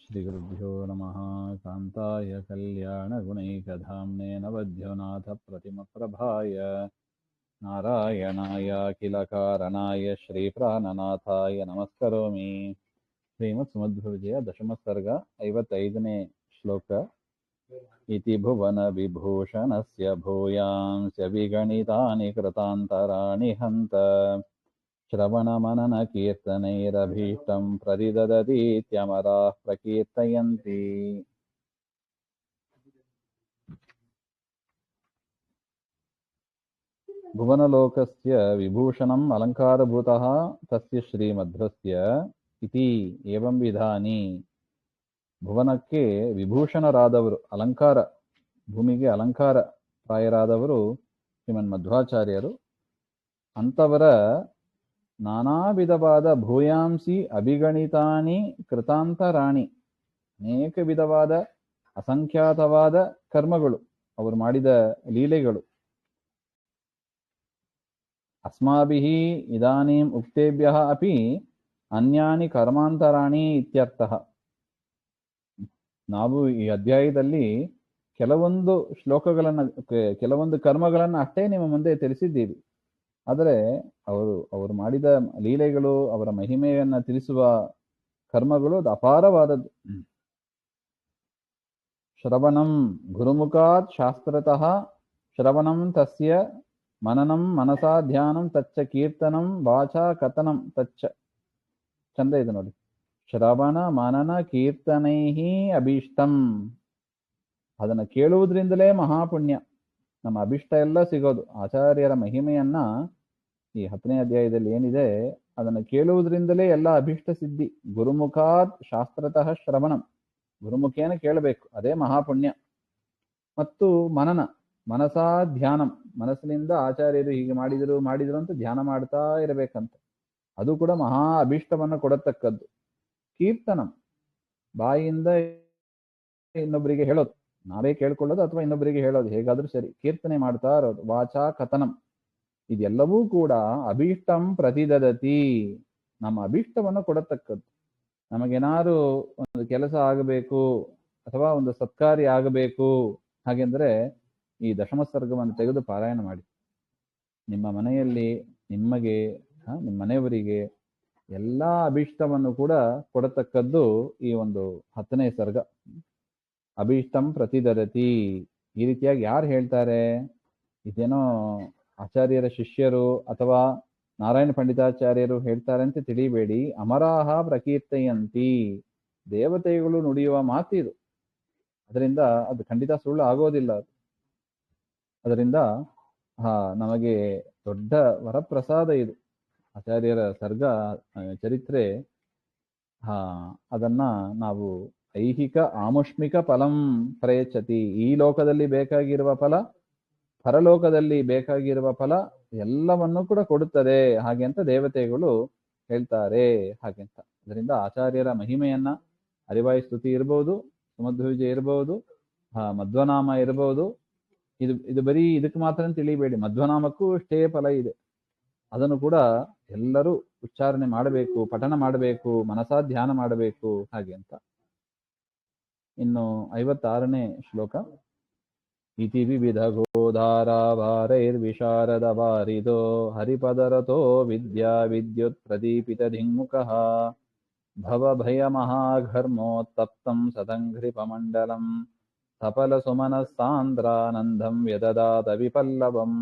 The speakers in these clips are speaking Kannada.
श्रीगुरुभ्यो नमः। कान्ताय कल्याणगुणैकधाम्ने नवद्योनाथप्रतिमप्रभाय नारायणायाखिलकारणाय श्रीप्राणनाथाय नमस्करोमि। श्रीमत्सुमध्वविजय दशमसर्ग 55ನೇ ಶ್ಲೋಕ. इति भुवनविभूषणस्य भूयांस्य विगणितानि कृतान्तराणि हन्त श्रवणमननकीर्तनैरभीष्टं प्रतिददतीत्यमराः प्रकीर्तयन्ति. भुवनलोकस्य विभूषणम् अलङ्कारभूतः तस्य ಶ್ರೀಮಧ್ವस्य इति एवं विधानि. ಭುವನಕ್ಕೆ ವಿಭೂಷಣರಾದವರು, ಅಲಂಕಾರ, ಭೂಮಿಗೆ ಅಲಂಕಾರ ಪ್ರಾಯರಾದವರು ಶ್ರೀಮನ್ ಮಧ್ವಾಚಾರ್ಯರು. ಅಂಥವರ ನಾನಾ ವಿಧವಾದ ಭೂಯಾಂಸಿ ಅಭಿಗಣಿತಾನಿ ಕೃತಾಂತರಾಣಿ, ಅನೇಕ ವಿಧವಾದ ಅಸಂಖ್ಯಾತವಾದ ಕರ್ಮಗಳು, ಅವರು ಮಾಡಿದ ಲೀಲೆಗಳು. ಅಸ್ಮಾಭಿಃ ಇದಾನೀಂ ಉಕ್ತೇಭ್ಯಃ ಅಪಿ ಅನ್ಯಾನಿ ಕರ್ಮಾಂತರಾಣಿ ಇತ್ಯರ್ಥಃ. ನಾವು ಈ ಅಧ್ಯಾಯದಲ್ಲಿ ಕೆಲವೊಂದು ಶ್ಲೋಕಗಳನ್ನು, ಕೆಲವೊಂದು ಕರ್ಮಗಳನ್ನು ಅಷ್ಟೇ ನಿಮ್ಮ ಮುಂದೆ ತಿಳಿಸಿದ್ದೀವಿ. ಆದರೆ ಅವರು ಮಾಡಿದ ಲೀಲೆಗಳು, ಅವರ ಮಹಿಮೆಯನ್ನು ತಿಳಿಸುವ ಕರ್ಮಗಳು ಅದು ಅಪಾರವಾದದ್ದು. ಶ್ರವಣಂ ಗುರುಮುಖಾತ್ ಶಾಸ್ತ್ರತಃ ಶ್ರವಣಂ ತಸ್ಯ ಮನನಂ ಮನಸಾ ಧ್ಯಾನಂ ತಚ್ಚ ಕೀರ್ತನಂ ವಾಚಾ ಕಥನಂ ತಚ್ಚ. ಚಂದ ಇದೆ ನೋಡಿ. ಶ್ರವಣ ಮನನ ಕೀರ್ತನೈಹಿ ಅಭೀಷ್ಟಂ. ಅದನ್ನು ಕೇಳುವುದರಿಂದಲೇ ಮಹಾಪುಣ್ಯ, ನಮ್ಮ ಅಭಿಷ್ಟ ಎಲ್ಲ ಸಿಗೋದು. ಆಚಾರ್ಯರ ಮಹಿಮೆಯನ್ನ ಈ 10ನೇ ಅಧ್ಯಾಯದಲ್ಲಿ ಏನಿದೆ ಅದನ್ನು ಕೇಳುವುದರಿಂದಲೇ ಎಲ್ಲ ಅಭಿಷ್ಟ ಸಿದ್ಧಿ. ಗುರುಮುಖಾತ್ ಶಾಸ್ತ್ರತಃ ಶ್ರವಣಂ, ಗುರುಮುಖೇನ ಕೇಳಬೇಕು, ಅದೇ ಮಹಾಪುಣ್ಯ. ಮತ್ತು ಮನನ, ಮನಸಾ ಧ್ಯಾನಂ, ಮನಸ್ಸಿನಿಂದ ಆಚಾರ್ಯರು ಹೀಗೆ ಮಾಡಿದರು ಅಂತ ಧ್ಯಾನ ಮಾಡ್ತಾ ಇರಬೇಕಂತ, ಅದು ಕೂಡ ಮಹಾ ಅಭಿಷ್ಟವನ್ನು ಕೊಡತಕ್ಕದ್ದು. ಕೀರ್ತನಂ, ಬಾಯಿಯಿಂದ ಇನ್ನೊಬ್ಬರಿಗೆ ಹೇಳೋದು, ನಾವೇ ಕೇಳ್ಕೊಳ್ಳೋದು ಅಥವಾ ಇನ್ನೊಬ್ಬರಿಗೆ ಹೇಳೋದು, ಹೇಗಾದ್ರೂ ಸರಿ, ಕೀರ್ತನೆ ಮಾಡ್ತಾ ಇರೋದು. ವಾಚಾ ಕಥನಂ, ಇದೆಲ್ಲವೂ ಕೂಡ ಅಭೀಷ್ಟಂ ಪ್ರತಿದದತಿ, ನಮ್ಮ ಅಭೀಷ್ಟವನ್ನು ಕೊಡತಕ್ಕದ್ದು. ನಮಗೇನಾದ್ರು ಒಂದು ಕೆಲಸ ಆಗಬೇಕು ಅಥವಾ ಒಂದು ಸತ್ಕಾರ್ಯ ಆಗಬೇಕು ಹಾಗೆಂದ್ರೆ ಈ ದಶಮಸರ್ಗವನ್ನು ತೆಗೆದು ಪಾರಾಯಣ ಮಾಡಿ. ನಿಮ್ಮ ಮನೆಯಲ್ಲಿ ನಿಮಗೆ, ನಿಮ್ಮ ಮನೆಯವರಿಗೆ ಎಲ್ಲ ಅಭೀಷ್ಟವನ್ನು ಕೂಡ ಕೊಡತಕ್ಕದ್ದು ಈ ಒಂದು 10ನೇ ಸರ್ಗ. ಅಭೀಷ್ಟಂ ಪ್ರತಿದದತಿ. ಈ ರೀತಿಯಾಗಿ ಯಾರು ಹೇಳ್ತಾರೆ? ಇದೇನೋ ಆಚಾರ್ಯರ ಶಿಷ್ಯರು ಅಥವಾ ನಾರಾಯಣ ಪಂಡಿತಾಚಾರ್ಯರು ಹೇಳ್ತಾರೆ ಅಂತ ತಿಳಿಬೇಡಿ. ಅಮರಾಹ ಪ್ರಕೀರ್ತಯಂತಿ, ದೇವತೆಗಳು ನುಡಿಯುವ ಮಾತಿದು. ಅದರಿಂದ ಅದು ಖಂಡಿತ ಸುಳ್ಳು ಆಗೋದಿಲ್ಲ. ಅದರಿಂದ ನಮಗೆ ದೊಡ್ಡ ವರಪ್ರಸಾದ ಇದು. ಆಚಾರ್ಯರ ಸರ್ಗ ಚರಿತ್ರೆ, ಅದನ್ನ ನಾವು ಐಹಿಕ ಆಮುಷ್ಮಿಕ ಫಲಂ ಪ್ರಯಚ್ಛತಿ, ಈ ಲೋಕದಲ್ಲಿ ಬೇಕಾಗಿರುವ ಫಲ, ಪರಲೋಕದಲ್ಲಿ ಬೇಕಾಗಿರುವ ಫಲ ಎಲ್ಲವನ್ನೂ ಕೂಡ ಕೊಡುತ್ತದೆ ಹಾಗೆ ಅಂತ ದೇವತೆಗಳು ಹೇಳ್ತಾರೆ ಹಾಗೆಂತ. ಅದರಿಂದ ಆಚಾರ್ಯರ ಮಹಿಮೆಯನ್ನ ಅರಿವಾಯಿ ಸ್ತುತಿ ಇರ್ಬೋದು, ಸುಮಧ್ವವಿಜಯ ಇರ್ಬೋದು, ಮಧ್ವನಾಮ ಇರ್ಬೋದು, ಇದು ಬರೀ ಇದಕ್ಕೆ ಮಾತ್ರ ತಿಳಿಬೇಡಿ. ಮಧ್ವನಾಮಕ್ಕೂ ಅಷ್ಟೇ ಫಲ ಇದೆ. ಅದನ್ನು ಕೂಡ ಎಲ್ಲರೂ ಉಚ್ಚಾರಣೆ ಮಾಡಬೇಕು, ಪಠನ ಮಾಡಬೇಕು, ಮನಸಾ ಧ್ಯಾನ ಮಾಡಬೇಕು ಹಾಗೆ ಅಂತ. ಇನ್ನು 56ನೇ ಶ್ಲೋಕ. ಇತಿ ವಿವಿಧ ಗೋಧಾರಾವಾರೈರ್ವಿಶಾರದ ವಾರಿದೋ ಹರಿಪದರತೋ ವಿದ್ಯಾ ವಿದ್ಯುತ್ ಪ್ರದೀಪಿತ ಧಿಂಗುಕಃ ಭವಭಯ ಮಹಾಘರ್ಮೋತ್ತಪ್ತಂ ಸದಂಘ್ರಿಪಮಂಡಲಂ ಸಫಲ ಸುಮನಸ್ಸಾಂದ್ರಾನಂದಂ ವ್ಯದದಾತ ವಿಪಲ್ಲವಂ.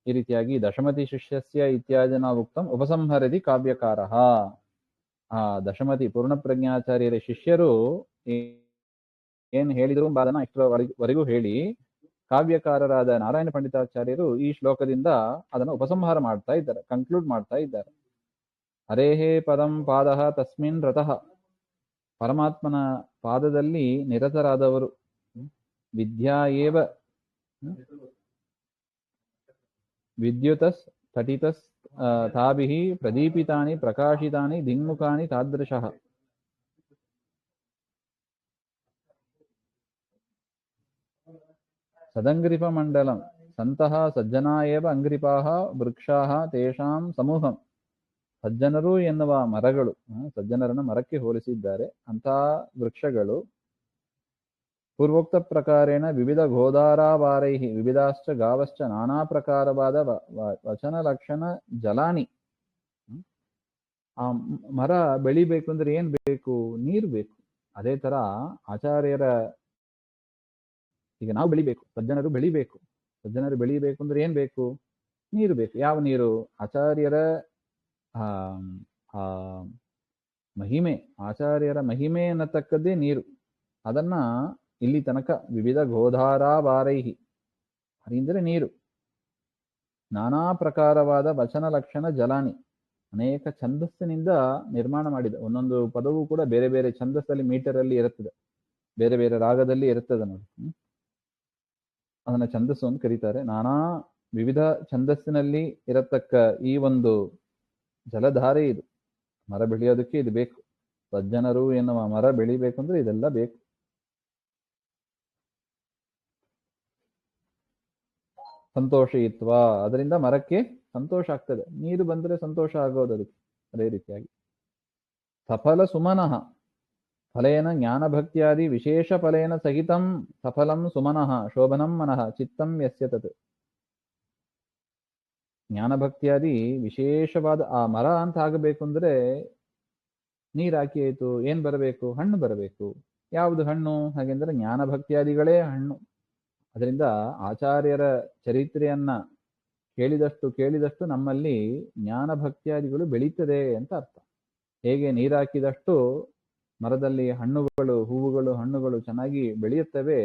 ಈ ರೀತಿಯಾಗಿ ದಶಮತಿ ಶಿಷ್ಯಸ್ಯ ಇತ್ಯಾದಿನ ಉಕ್ತಂ ಉಪಸಂಹರದಿ ಕಾವ್ಯಕಾರಃ. ದಶಮತಿ ಪೂರ್ಣಪ್ರಜ್ಞಾಚಾರ್ಯರ ಶಿಷ್ಯರು ಏನ್ ಹೇಳಿದ್ರು ಅದನ್ನ ಇಷ್ಟರವರೆಗೂ ಹೇಳಿ, ಕಾವ್ಯಕಾರರಾದ ನಾರಾಯಣ ಪಂಡಿತಾಚಾರ್ಯರು ಈ ಶ್ಲೋಕದಿಂದ ಅದನ್ನು ಉಪಸಂಹಾರ ಮಾಡ್ತಾ ಇದ್ದಾರೆ, ಕನ್ಕ್ಲೂಡ್ ಮಾಡ್ತಾ ಇದ್ದಾರೆ. ಹರೇಹೇ ಪದಂ ಪಾದಃ ತಸ್ಮಿನ್ ರತಃ, ಪರಮಾತ್ಮನ ಪಾದದಲ್ಲಿ ನಿರತರಾದವರು. ವಿದ್ಯಾ ಏವ ವಿದ್ಯುತಸ್ ತಟಿತಸ್ ತಾಭಿಃ ಪ್ರದೀಪಿತಾನಿ ಪ್ರಕಾಶಿತಾನಿ ಧಿಂಗುಕಾನಿ ತಾದೃಶಃ. ಸದಂಗ್ರಿಪಮಂಡಲಂ ಸಂತಃ ಸಜ್ಜನಾ ಏವ ಅಂಗ್ರಿಪಾಃ ವೃಕ್ಷಾಃ ತೇಷಾಂ ಸಮೂಹಂ ಸಜ್ಜನರು ಎನ್ನುವ ಮರಗಳು, ಸಜ್ಜನರನ್ನ ಮರಕ್ಕೆ ಹೋಲಿಸಿದ್ದಾರೆ. ಅಂಥ ವೃಕ್ಷಗಳು ಪೂರ್ವೋಕ್ತ ಪ್ರಕಾರೇಣ ವಿವಿಧ ಗೋದಾರಾವಾರೈ ವಿವಿಧಾಶ್ಚ ಗಾವಶ್ಚ ನಾನಾ ಪ್ರಕಾರವಾದ ವಚನ ಲಕ್ಷಣ ಜಲಾನಿ. ಆ ಮರ ಬೆಳಿಬೇಕು ಅಂದ್ರೆ ಏನ್ ಬೇಕು? ನೀರು ಬೇಕು. ಅದೇ ತರ ಆಚಾರ್ಯರ, ಈಗ ನಾವು ಬೆಳಿಬೇಕು, ಸಜ್ಜನರು ಬೆಳಿಬೇಕು. ಸಜ್ಜನರು ಬೆಳಿಬೇಕು ಅಂದ್ರೆ ಏನ್ ಬೇಕು? ನೀರು ಬೇಕು. ಯಾವ ನೀರು? ಆಚಾರ್ಯರ ಮಹಿಮೆ, ಆಚಾರ್ಯರ ಮಹಿಮೆ ಅನ್ನತಕ್ಕದ್ದೇ ನೀರು. ಅದನ್ನ ಇಲ್ಲಿ ತನಕ ವಿವಿಧ ಗೋಧಾರಾವಾರೈಹಿ, ಹರಿಂದರೆ ನೀರು, ನಾನಾ ಪ್ರಕಾರವಾದ ವಚನ ಲಕ್ಷಣ ಜಲಾನಿ, ಅನೇಕ ಛಂದಸ್ಸಿನಿಂದ ನಿರ್ಮಾಣ ಮಾಡಿದ. ಒಂದೊಂದು ಪದವೂ ಕೂಡ ಬೇರೆ ಬೇರೆ ಛಂದಸ್ಸಲ್ಲಿ, ಮೀಟರಲ್ಲಿ ಇರುತ್ತದೆ, ಬೇರೆ ಬೇರೆ ರಾಗದಲ್ಲಿ ಇರುತ್ತದೆ ನೋಡಿ. ಅದನ್ನ ಛಂದಸ್ಸು ಅಂತ ಕರೀತಾರೆ. ನಾನಾ ವಿವಿಧ ಛಂದಸ್ಸಿನಲ್ಲಿ ಇರತಕ್ಕ ಈ ಒಂದು ಜಲಧಾರೆ ಇದು. ಮರ ಬೆಳೆಯೋದಕ್ಕೆ ಇದು ಬೇಕು. ಸಜ್ಜನರು ಎನ್ನುವ ಮರ ಬೆಳಿಬೇಕಂದ್ರೆ ಇದೆಲ್ಲ ಬೇಕು. ಸಂತೋಷಯಿತ್ವ, ಅದರಿಂದ ಮರಕ್ಕೆ ಸಂತೋಷ ಆಗ್ತದೆ. ನೀರು ಬಂದರೆ ಸಂತೋಷ ಆಗೋದು ಅದಕ್ಕೆ. ಅದೇ ರೀತಿಯಾಗಿ ಸಫಲ ಸುಮನಃ ಫಲೇನ ಜ್ಞಾನಭಕ್ತಿಯಾದಿ ವಿಶೇಷ ಫಲೇನ ಸಹಿತಂ ಸಫಲಂ ಸುಮನಃ ಶೋಭನಂ ಮನಃ ಚಿತ್ತಂ ಯಸ್ಯ ತತ್. ಜ್ಞಾನಭಕ್ತಿಯಾದಿ ವಿಶೇಷವಾದ ಆ ಮರ ಅಂತ ಆಗಬೇಕು ಅಂದ್ರೆ ನೀರು ಹಾಕಿ ಆಯ್ತು, ಏನ್ ಬರಬೇಕು? ಹಣ್ಣು ಬರಬೇಕು. ಯಾವುದು ಹಣ್ಣು? ಹಾಗೆಂದ್ರೆ ಜ್ಞಾನಭಕ್ತಿಯಾದಿಗಳೇ ಹಣ್ಣು. ಅದರಿಂದ ಆಚಾರ್ಯರ ಚರಿತ್ರೆಯನ್ನ ಕೇಳಿದಷ್ಟು ನಮ್ಮಲ್ಲಿ ಜ್ಞಾನಭಕ್ತಿಯಾದಿಗಳು ಬೆಳೀತದೆ ಅಂತ ಅರ್ಥ. ಹೇಗೆ ನೀರಾಕಿದಷ್ಟು ಮರದಲ್ಲಿ ಹಣ್ಣುಗಳು, ಹೂವುಗಳು, ಹಣ್ಣುಗಳು ಚೆನ್ನಾಗಿ ಬೆಳೆಯುತ್ತವೆ,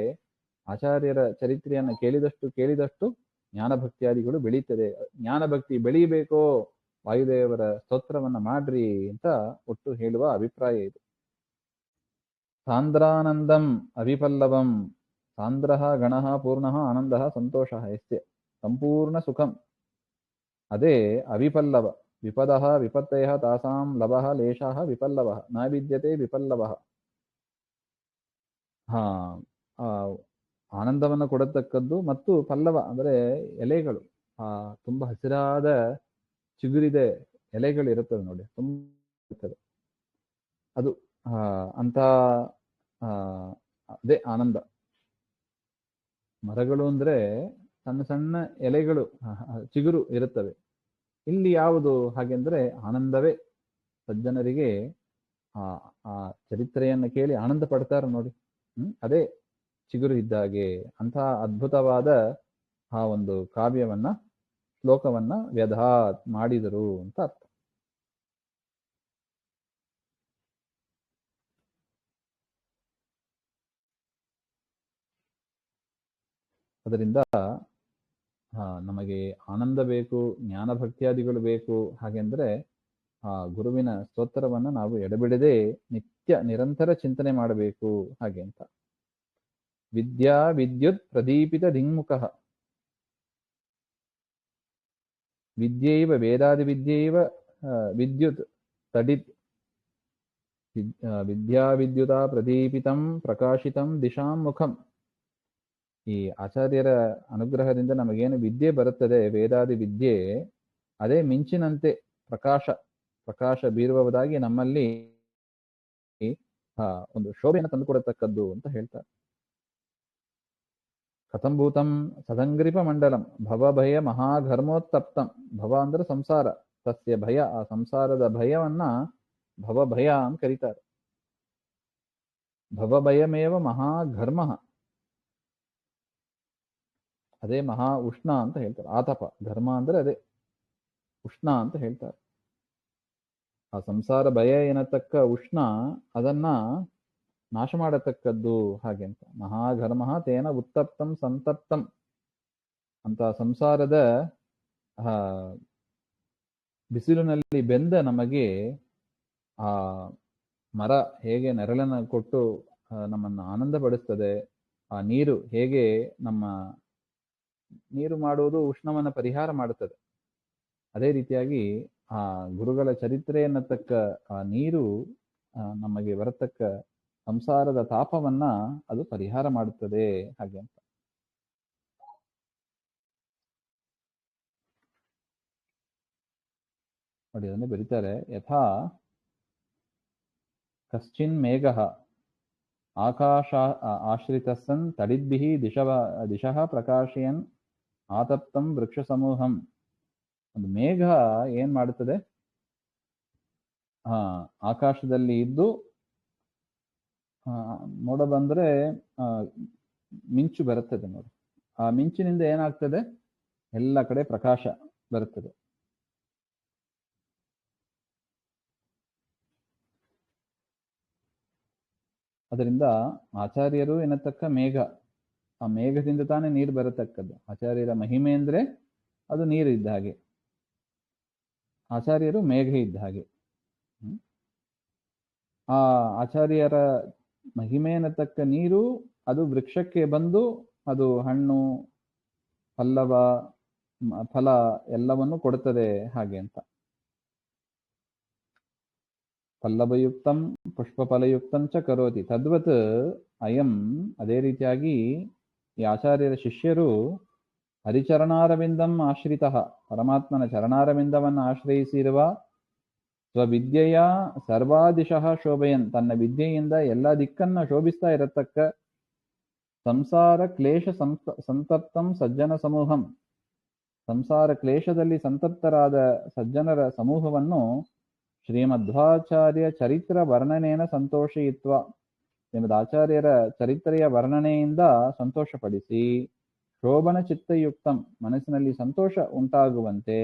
ಆಚಾರ್ಯರ ಚರಿತ್ರೆಯನ್ನು ಕೇಳಿದಷ್ಟು ಜ್ಞಾನಭಕ್ತಿಯಾದಿಗಳು ಬೆಳೀತದೆ. ಜ್ಞಾನಭಕ್ತಿ ಬೆಳೀಬೇಕೋ ವಾಯುದೇವರ ಸ್ತೋತ್ರವನ್ನ ಮಾಡ್ರಿ ಅಂತ ಒಟ್ಟು ಹೇಳುವ ಅಭಿಪ್ರಾಯ ಇದು. ಸಾಂದ್ರಾನಂದಂ ಅವಿಪಲ್ಲವಂ ಸಾಂದ್ರಃ ಗಣಃ ಪೂರ್ಣಃ ಆನಂದಃ ಸಂತೋಷಃ ಯಸ್ಯ ಸಂಪೂರ್ಣ ಸುಖಂ. ಅದೇ ಅವಿಪಲ್ಲವ. ವಿಪದಃ ವಿಪತ್ತಯಃ ತಾಸಾಂ ಲಭಃ ಲೇಷಃ ವಿಪಲ್ಲವಃ ನ ವಿದ್ಯತೆ ವಿಪಲ್ಲವಃ. ಆನಂದವನ್ನು ಕೊಡತಕ್ಕದ್ದು ಮತ್ತು ಪಲ್ಲವ ಅಂದರೆ ಎಲೆಗಳು, ತುಂಬಾ ಹಸಿರಾದ ಚಿಗುರಿದೆ ಎಲೆಗಳು ಇರುತ್ತದೆ ನೋಡಿ, ತುಂಬ ಇರ್ತದೆ ಅದು. ಅಂತ ಅದೇ ಆನಂದ. ಮರಗಳು ಅಂದ್ರೆ ಸಣ್ಣ ಸಣ್ಣ ಎಲೆಗಳು, ಚಿಗುರು ಇರುತ್ತವೆ. ಇಲ್ಲಿ ಯಾವುದು ಹಾಗೆಂದ್ರೆ ಆನಂದವೇ. ಸಜ್ಜನರಿಗೆ ಆ ಚರಿತ್ರೆಯನ್ನು ಕೇಳಿ ಆನಂದ ಪಡ್ತಾರೆ ನೋಡಿ. ಅದೇ ಚಿಗುರು ಇದ್ದಾಗೆ. ಅಂಥ ಅದ್ಭುತವಾದ ಆ ಒಂದು ಕಾವ್ಯವನ್ನ, ಶ್ಲೋಕವನ್ನ ವ್ಯಧಾತ್ ಮಾಡಿದರು ಅಂತ ಅರ್ಥ. ಅದರಿಂದ ನಮಗೆ ಆನಂದ ಬೇಕು, ಜ್ಞಾನಭಕ್ತಿಯಾದಿಗಳು ಬೇಕು. ಹಾಗೆಂದ್ರೆ ಆ ಗುರುವಿನ ಸ್ತೋತ್ರವನ್ನ ನಾವು ಎಡಬಿಡದೆ ನಿತ್ಯ ನಿರಂತರ ಚಿಂತನೆ ಮಾಡಬೇಕು ಹಾಗೆ ಅಂತ. ವಿದ್ಯಾ ವಿದ್ಯುತ್ ಪ್ರದೀಪಿತ ಧಿಂಗ್ಮುಖಃ ವಿದ್ಯೈವ ವೇದಾದಿ ವಿದ್ಯೈವ ವಿದ್ಯುತ್ ತಡಿತ್ ವಿದ್ಯಾ ವಿದ್ಯುತ ಪ್ರದೀಪಿತಂ ಪ್ರಕಾಶಿತಂ ದಿಶಾಂ ಮುಖಂ. ಈ ಆಚಾರ್ಯರ ಅನುಗ್ರಹದಿಂದ ನಮಗೇನು ವಿದ್ಯೆ ಬರುತ್ತದೆ, ವೇದಾದಿ ವಿದ್ಯೆ, ಅದೇ ಮಿಂಚಿನಂತೆ ಪ್ರಕಾಶ ಬೀರುವುದಾಗಿ ನಮ್ಮಲ್ಲಿ ಒಂದು ಶೋಭೆಯನ್ನು ತಂದುಕೊಡತಕ್ಕದ್ದು ಅಂತ ಹೇಳ್ತಾರೆ. ಕಥಂಭೂತಂ ಸದಂಗ್ರಿಪ ಮಂಡಲಂ ಭವಭಯ ಮಹಾಘರ್ಮೋತ್ತಪ್ತಂ. ಭವ ಅಂದ್ರೆ ಸಂಸಾರ, ತಸ್ಯ ಭಯ, ಆ ಸಂಸಾರದ ಭಯವನ್ನ ಭವಭಯ ಅಂತ ಕರೀತಾರೆ. ಭವಭಯಮೇವ ಮಹಾಘರ್ಮ, ಅದೇ ಮಹಾ ಉಷ್ಣ ಅಂತ ಹೇಳ್ತಾರೆ. ಆತಪ, ಘರ್ಮ ಅಂದ್ರೆ ಅದೇ ಉಷ್ಣ ಅಂತ ಹೇಳ್ತಾರೆ. ಆ ಸಂಸಾರ ಭಯ ಎನ್ನತಕ್ಕ ಉಷ್ಣ, ಅದನ್ನ ನಾಶ ಮಾಡತಕ್ಕದ್ದು ಹಾಗೆ ಅಂತ. ಮಹಾಘರ್ಮ ತೇನ ಉತ್ತಪ್ತಂ ಸಂತಪ್ತಂ. ಅಂತ ಸಂಸಾರದ ಬಿಸಿಲಿನಲ್ಲಿ ಬೆಂದ ನಮಗೆ ಆ ಮರ ಹೇಗೆ ನೆರಳನ್ನು ಕೊಟ್ಟು ನಮ್ಮನ್ನು ಆನಂದ ಪಡಿಸ್ತದೆ, ಆ ನೀರು ಹೇಗೆ ನಮ್ಮ ನೀರು ಮಾಡುವುದು ಉಷ್ಣವನ್ನ ಪರಿಹಾರ ಮಾಡುತ್ತದೆ, ಅದೇ ರೀತಿಯಾಗಿ ಆ ಗುರುಗಳ ಚರಿತ್ರೆ ಎನ್ನತಕ್ಕ ಆ ನೀರು ನಮಗೆ ಬರತಕ್ಕ ಸಂಸಾರದ ತಾಪವನ್ನ ಅದು ಪರಿಹಾರ ಮಾಡುತ್ತದೆ ಹಾಗೆ ಅಂತ. ನೋಡಿ ಅದನ್ನೇ ಬರೀತಾರೆ. ಯಥಾ ಕಶ್ಚಿನ್ ಮೇಘಃ ಆಕಾಶ ಆಶ್ರಿತಸ್ಸನ್ ತಡಿದ್ಭಿಃ ದಿಶಃ ಪ್ರಕಾಶಯನ್ ಆತಪ್ತಂ ವೃಕ್ಷ ಸಮೂಹಂ. ಒಂದು ಮೇಘ ಏನ್ ಮಾಡುತ್ತದೆ, ಆಕಾಶದಲ್ಲಿ ಇದ್ದು ಮೋಡ ಬಂದ್ರೆ ಮಿಂಚು ಬರುತ್ತದೆ ನೋಡಿ. ಆ ಮಿಂಚಿನಿಂದ ಏನಾಗ್ತದೆ, ಎಲ್ಲ ಕಡೆ ಪ್ರಕಾಶ ಬರುತ್ತದೆ. ಅದರಿಂದ ಆಚಾರ್ಯರು ಎನ್ನತಕ್ಕ ಮೇಘ, ಆ ಮೇಘದಿಂದ ತಾನೇ ನೀರು ಬರತಕ್ಕದ್ದು. ಆಚಾರ್ಯರ ಮಹಿಮೆ ಅಂದ್ರೆ ಅದು ನೀರು ಇದ್ದ ಹಾಗೆ, ಆಚಾರ್ಯರು ಮೇಘ ಇದ್ದ ಹಾಗೆ. ಆ ಆಚಾರ್ಯರ ಮಹಿಮೆ ಎನ್ನತಕ್ಕ ನೀರು ಅದು ವೃಕ್ಷಕ್ಕೆ ಬಂದು ಅದು ಹಣ್ಣು ಪಲ್ಲವ ಫಲ ಎಲ್ಲವನ್ನು ಕೊಡುತ್ತದೆ ಹಾಗೆ ಅಂತ. ಪಲ್ಲವಯುಕ್ತಂ ಪುಷ್ಪಫಲಯುಕ್ತಂ ಚ ಕರೋತಿ ತದ್ವತ್ ಅಯಂ. ಅದೇ ರೀತಿಯಾಗಿ ಈ ಆಚಾರ್ಯರ ಶಿಷ್ಯರು ಹರಿಚರಣಾರವಿಂದಂ ಆಶ್ರಿತ, ಪರಮಾತ್ಮನ ಚರಣಾರವಿಂದವನ್ನು ಆಶ್ರಯಿಸಿರುವ, ಸ್ವವಿದ್ಯೆಯ ಸರ್ವಾದಿಶಃ ಶೋಭಯನ್, ತನ್ನ ವಿದ್ಯೆಯಿಂದ ಎಲ್ಲ ದಿಕ್ಕನ್ನ ಶೋಭಿಸ್ತಾ ಇರತಕ್ಕ, ಸಂಸಾರ ಕ್ಲೇಶ ಸಂತಪ್ತಂ ಸಜ್ಜನ ಸಮೂಹಂ, ಸಂಸಾರ ಕ್ಲೇಶದಲ್ಲಿ ಸಂತಪ್ತರಾದ ಸಜ್ಜನರ ಸಮೂಹವನ್ನು ಶ್ರೀಮಧ್ವಾಚಾರ್ಯ ಚರಿತ್ರ ವರ್ಣನೇನ ಸಂತೋಷಯಿತ್ವ, ಶ್ರೀಮದ್ ಆಚಾರ್ಯರ ಚರಿತ್ರೆಯ ವರ್ಣನೆಯಿಂದ ಸಂತೋಷಪಡಿಸಿ, ಶೋಭನ ಚಿತ್ತಯುಕ್ತಂ, ಮನಸ್ಸಿನಲ್ಲಿ ಸಂತೋಷ ಉಂಟಾಗುವಂತೆ,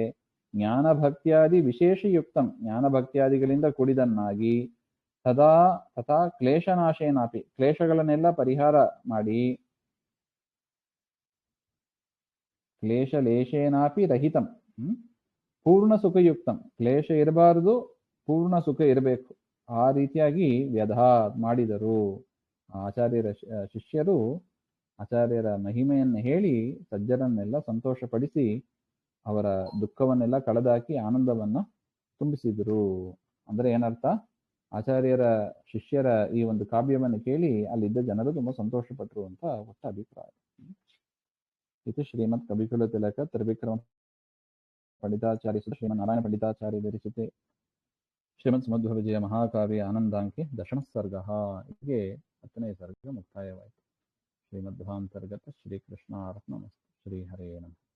ಜ್ಞಾನಭಕ್ತ್ಯಾದಿ ವಿಶೇಷಯುಕ್ತಂ, ಜ್ಞಾನಭಕ್ತ್ಯಾದಿಗಳಿಂದ ಕೂಡಿದನ್ನಾಗಿ, ಸದಾ ತಥಾ ಕ್ಲೇಶನಾಶೇನಾಪಿ, ಕ್ಲೇಶಗಳನ್ನೆಲ್ಲ ಪರಿಹಾರ ಮಾಡಿ, ಕ್ಲೇಶಲೇಶೇನಾಪಿ ರಹಿತಂ, ಪೂರ್ಣ ಸುಖಯುಕ್ತಂ, ಕ್ಲೇಶ ಇರಬಾರದು, ಪೂರ್ಣ ಸುಖ ಇರಬೇಕು, ಆ ರೀತಿಯಾಗಿ ವ್ಯಧಾ ಮಾಡಿದರು. ಆಚಾರ್ಯರ ಶಿಷ್ಯರು ಆಚಾರ್ಯರ ಮಹಿಮೆಯನ್ನು ಹೇಳಿ ಸಜ್ಜರನ್ನೆಲ್ಲ ಸಂತೋಷಪಡಿಸಿ ಅವರ ದುಃಖವನ್ನೆಲ್ಲ ಕಳೆದಾಕಿ ಆನಂದವನ್ನ ತುಂಬಿಸಿದರು. ಅಂದ್ರೆ ಏನರ್ಥ, ಆಚಾರ್ಯರ ಶಿಷ್ಯರ ಈ ಒಂದು ಕಾವ್ಯವನ್ನು ಕೇಳಿ ಅಲ್ಲಿದ್ದ ಜನರು ತುಂಬಾ ಸಂತೋಷಪಟ್ಟರು ಅಂತ ಒಟ್ಟ ಅಭಿಪ್ರಾಯ. ಇದು ಶ್ರೀಮದ್ ಕವಿಕುಲ ತಿಲಕ ತ್ರಿವಿಕ್ರಮ ಪಂಡಿತಾಚಾರ್ಯ ಶ್ರೀಮನ್ನಾರಾಯಣ ಪಂಡಿತಾಚಾರ್ಯ ವಿರಚಿತೆ ಶ್ರೀಮದ್ ಸುಮಧ್ವ ವಿಜಯ ಮಹಾಕಾವ್ಯ ಆನಂದಾಂಕಿ ದಶಮ ಸರ್ಗ. ಹೀಗೆ 10ನೇ ಸರ್ಗ ಮುಕ್ತಾಯವಾಯಿತು. ಶ್ರೀಮಧ್ವಾಂತರ್ಗತ ಶ್ರೀಕೃಷ್ಣಾರ್ಪಣಮಸ್ತು. ಶ್ರೀ ಹರೇ ನಮಃ.